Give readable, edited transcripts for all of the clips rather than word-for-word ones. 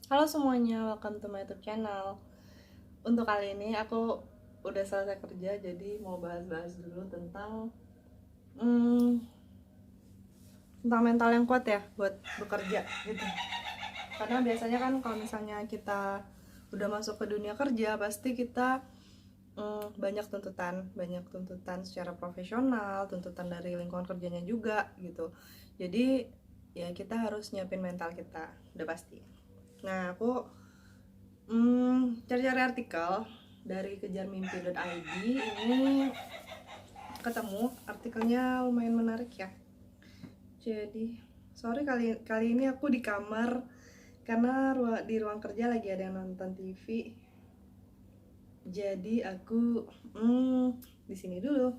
Halo semuanya, welcome to my YouTube channel. Untuk kali ini aku udah selesai kerja, jadi mau bahas-bahas dulu hmm, tentang mental yang kuat ya buat bekerja gitu. Karena biasanya kan kalau misalnya kita udah masuk ke dunia kerja, pasti kita banyak tuntutan secara profesional, tuntutan dari lingkungan kerjanya juga gitu. Jadi ya kita harus nyiapin mental kita, udah pasti. Nah, aku cari-cari artikel dari kejarmimpi.id. Ini ketemu artikelnya lumayan menarik ya. Jadi sorry kali kali ini aku di kamar karena di ruang kerja lagi ada yang nonton TV. Jadi aku di sini dulu.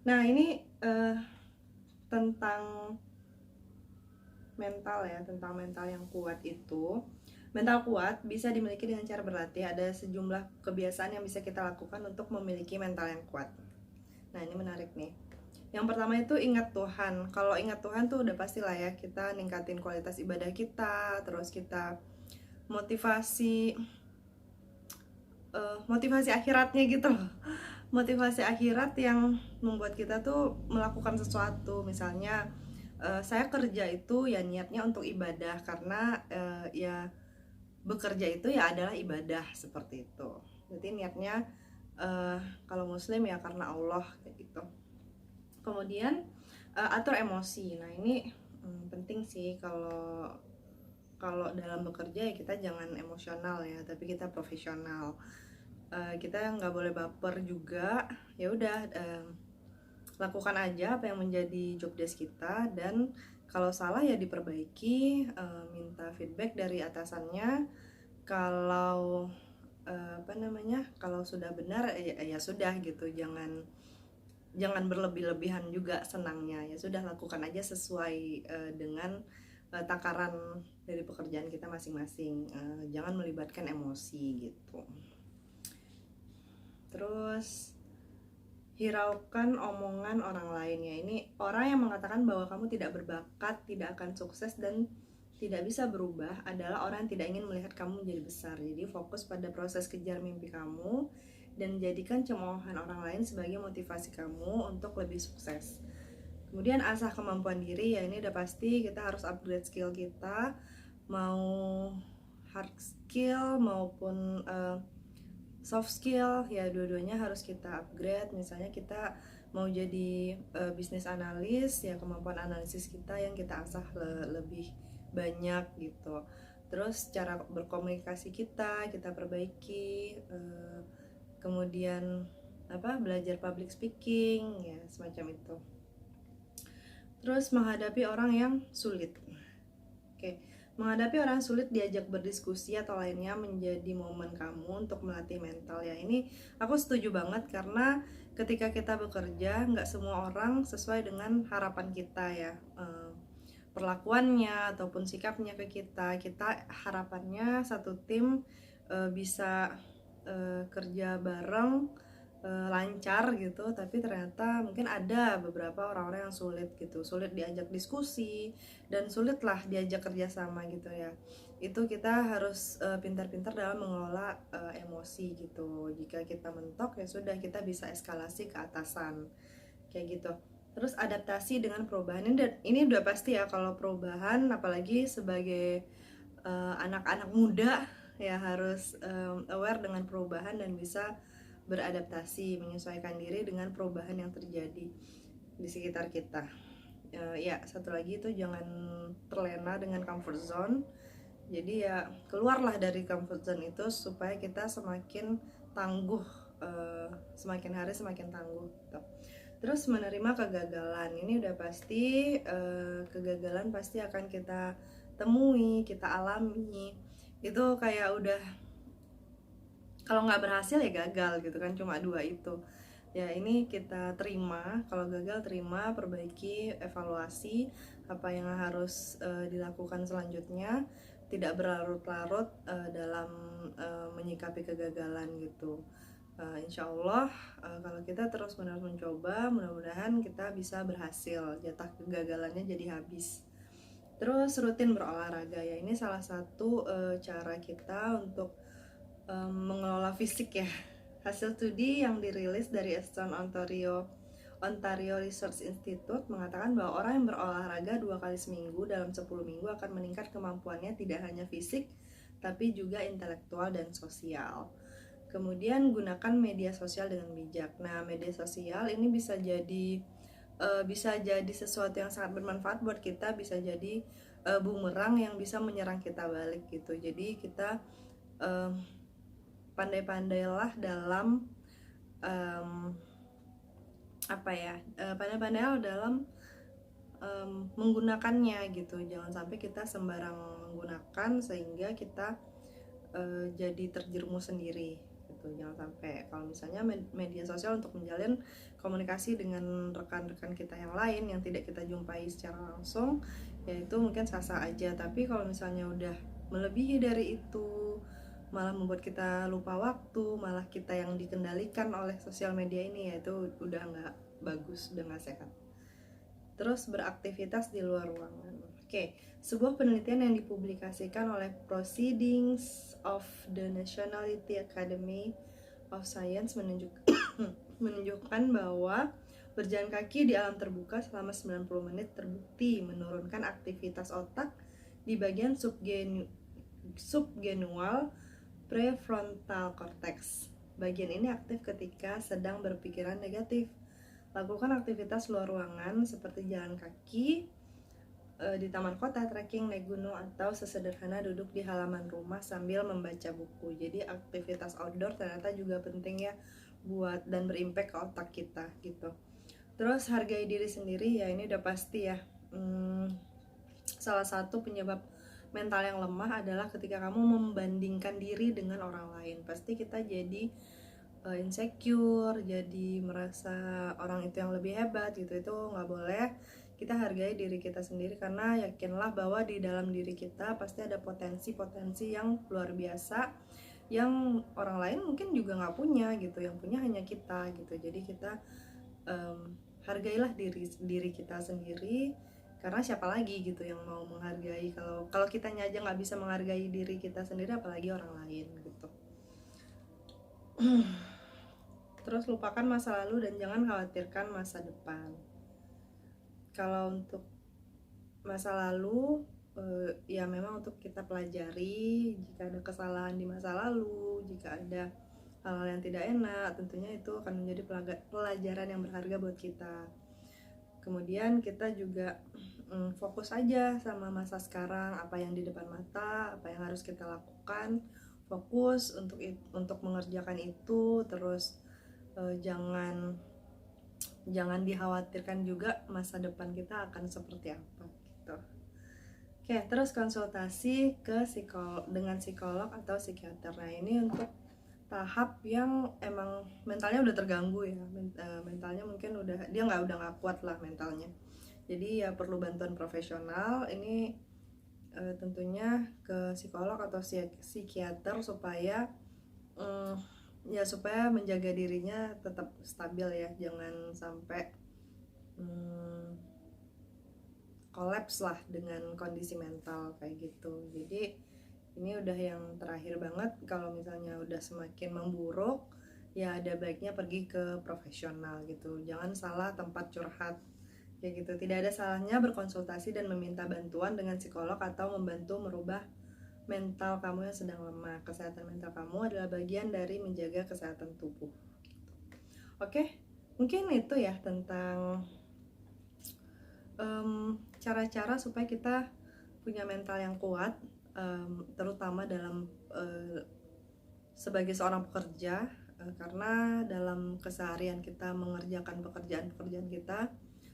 Nah, ini tentang mental ya, tentang mental yang kuat itu. Mental kuat bisa dimiliki dengan cara berlatih. Ada sejumlah kebiasaan yang bisa kita lakukan untuk memiliki mental yang kuat. Nah, ini menarik nih. Yang pertama itu ingat Tuhan. Kalau ingat Tuhan tuh udah pastilah ya, kita ningkatin kualitas ibadah kita, terus kita motivasi motivasi akhiratnya gitu loh. Motivasi akhirat yang membuat kita tuh melakukan sesuatu. Misalnya saya kerja itu ya niatnya untuk ibadah, karena ya bekerja itu ya adalah ibadah, seperti itu. Jadi niatnya kalau muslim ya karena Allah kayak gitu. Kemudian atur emosi. Nah, ini penting sih. Kalau kalau dalam bekerja ya kita jangan emosional ya, tapi kita profesional. Kita nggak boleh baper juga. Ya udah, lakukan aja apa yang menjadi job desk kita, dan kalau salah ya diperbaiki, minta feedback dari atasannya. Kalau kalau sudah benar ya sudah gitu, jangan berlebih-lebihan juga senangnya. Ya sudah, lakukan aja sesuai dengan takaran dari pekerjaan kita masing-masing. Jangan melibatkan emosi gitu. Terus hiraukan omongan orang lain ya. Ini orang yang mengatakan bahwa kamu tidak berbakat, tidak akan sukses, dan tidak bisa berubah adalah orang yang tidak ingin melihat kamu menjadi besar. Jadi fokus pada proses kejar mimpi kamu dan jadikan cemoohan orang lain sebagai motivasi kamu untuk lebih sukses. Kemudian asah kemampuan diri ya, ini udah pasti kita harus upgrade skill kita, mau hard skill maupun soft skill ya, dua-duanya harus kita upgrade. Misalnya kita mau jadi bisnis analis ya, kemampuan analisis kita yang kita asah lebih banyak gitu. Terus cara berkomunikasi kita perbaiki, kemudian belajar public speaking ya, semacam itu. Terus menghadapi orang yang sulit. Oke, menghadapi orang sulit diajak berdiskusi atau lainnya menjadi momen kamu untuk melatih mental ya. Ini aku setuju banget, karena ketika kita bekerja nggak semua orang sesuai dengan harapan kita ya. Perlakuannya ataupun sikapnya ke kita harapannya satu tim bisa kerja bareng lancar gitu, tapi ternyata mungkin ada beberapa orang-orang yang sulit diajak diskusi, dan sulit lah diajak kerjasama gitu ya. Itu kita harus pintar-pintar dalam mengelola emosi gitu. Jika kita mentok ya sudah, kita bisa eskalasi ke atasan kayak gitu. Terus adaptasi dengan perubahan, ini udah pasti ya. Kalau perubahan, apalagi sebagai anak-anak muda ya, harus aware dengan perubahan dan bisa beradaptasi, menyesuaikan diri dengan perubahan yang terjadi di sekitar kita. Ya, satu lagi itu jangan terlena dengan comfort zone. Jadi ya keluarlah dari comfort zone itu supaya kita semakin tangguh, semakin hari semakin tangguh gitu. Terus menerima kegagalan, ini udah pasti. Kegagalan pasti akan kita temui, kita alami. Itu kayak udah, kalau nggak berhasil ya gagal gitu kan, cuma dua itu ya. Ini kita terima, kalau gagal terima, perbaiki, evaluasi apa yang harus dilakukan selanjutnya, tidak berlarut-larut dalam menyikapi kegagalan gitu. Insya Allah kalau kita terus-menerus mencoba, mudah-mudahan kita bisa berhasil, jatah kegagalannya jadi habis Terus rutin berolahraga ya, ini salah satu cara kita untuk mengelola fisik ya. Hasil studi yang dirilis dari Eastern Ontario Research Institute mengatakan bahwa orang yang berolahraga 2 kali seminggu dalam 10 minggu akan meningkat kemampuannya tidak hanya fisik tapi juga intelektual dan sosial. Kemudian gunakan media sosial dengan bijak. Nah, media sosial ini bisa jadi sesuatu yang sangat bermanfaat buat kita, bisa jadi bumerang yang bisa menyerang kita balik gitu. Jadi kita pandai-pandailah dalam pandai-pandailah dalam menggunakannya gitu. Jangan sampai kita sembarang menggunakan sehingga kita jadi terjerumus sendiri gitu. Jangan sampai, kalau misalnya media sosial untuk menjalin komunikasi dengan rekan-rekan kita yang lain yang tidak kita jumpai secara langsung, ya itu mungkin sah-sah aja. Tapi kalau misalnya udah melebihi dari itu, malah membuat kita lupa waktu, malah kita yang dikendalikan oleh sosial media ini, ya itu udah nggak bagus, udah nggak sehat. Terus beraktivitas di luar ruangan. Oke, sebuah penelitian yang dipublikasikan oleh Proceedings of the Nationality Academy of Science menunjukkan bahwa berjalan kaki di alam terbuka selama 90 menit terbukti menurunkan aktivitas otak di bagian subgenual prefrontal cortex. Bagian ini aktif ketika sedang berpikiran negatif. Lakukan aktivitas luar ruangan seperti jalan kaki di taman kota, trekking, naik gunung, atau sesederhana duduk di halaman rumah sambil membaca buku. Jadi aktivitas outdoor ternyata juga penting ya buat dan berimpact ke otak kita gitu. Terus hargai diri sendiri ya, ini udah pasti ya. Salah satu penyebab mental yang lemah adalah ketika kamu membandingkan diri dengan orang lain. Pasti kita jadi insecure, jadi merasa orang itu yang lebih hebat gitu. Itu nggak boleh. Kita hargai diri kita sendiri, karena yakinlah bahwa di dalam diri kita pasti ada potensi-potensi yang luar biasa yang orang lain mungkin juga nggak punya gitu, yang punya hanya kita gitu. Jadi kita hargailah diri kita sendiri, karena siapa lagi gitu yang mau menghargai kalau kitanya aja nggak bisa menghargai diri kita sendiri, apalagi orang lain gitu. Terus lupakan masa lalu dan jangan khawatirkan masa depan. Kalau untuk masa lalu, ya memang untuk kita pelajari. Jika ada kesalahan di masa lalu, jika ada hal-hal yang tidak enak, tentunya itu akan menjadi pelajaran yang berharga buat kita. Kemudian kita juga fokus aja sama masa sekarang, apa yang di depan mata, apa yang harus kita lakukan. Fokus untuk mengerjakan itu. Terus jangan dikhawatirkan juga masa depan kita akan seperti apa gitu. Oke, terus konsultasi dengan psikolog atau psikiater. Nah, ini untuk tahap yang emang mentalnya udah terganggu ya, mentalnya mungkin dia udah nggak kuat lah mentalnya. Jadi ya perlu bantuan profesional. Ini tentunya ke psikolog atau psikiater supaya supaya menjaga dirinya tetap stabil ya, jangan sampai kolaps lah dengan kondisi mental kayak gitu. Jadi ini udah yang terakhir banget, kalau misalnya udah semakin memburuk ya ada baiknya pergi ke profesional gitu. Jangan salah tempat curhat kayak gitu. Tidak ada salahnya berkonsultasi dan meminta bantuan dengan psikolog atau membantu merubah mental kamu yang sedang lemah. Kesehatan mental kamu adalah bagian dari menjaga kesehatan tubuh. Oke, mungkin itu ya tentang cara-cara supaya kita punya mental yang kuat, terutama dalam sebagai seorang pekerja, karena dalam keseharian kita mengerjakan pekerjaan-pekerjaan kita,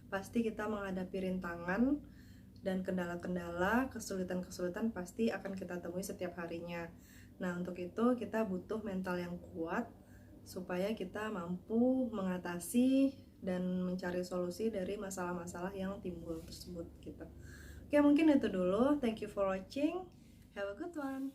pasti kita menghadapi rintangan dan kendala-kendala, kesulitan-kesulitan pasti akan kita temui setiap harinya. Nah, untuk itu kita butuh mental yang kuat supaya kita mampu mengatasi dan mencari solusi dari masalah-masalah yang timbul tersebut gitu. Oke, mungkin itu dulu. Thank you for watching. Have a good one.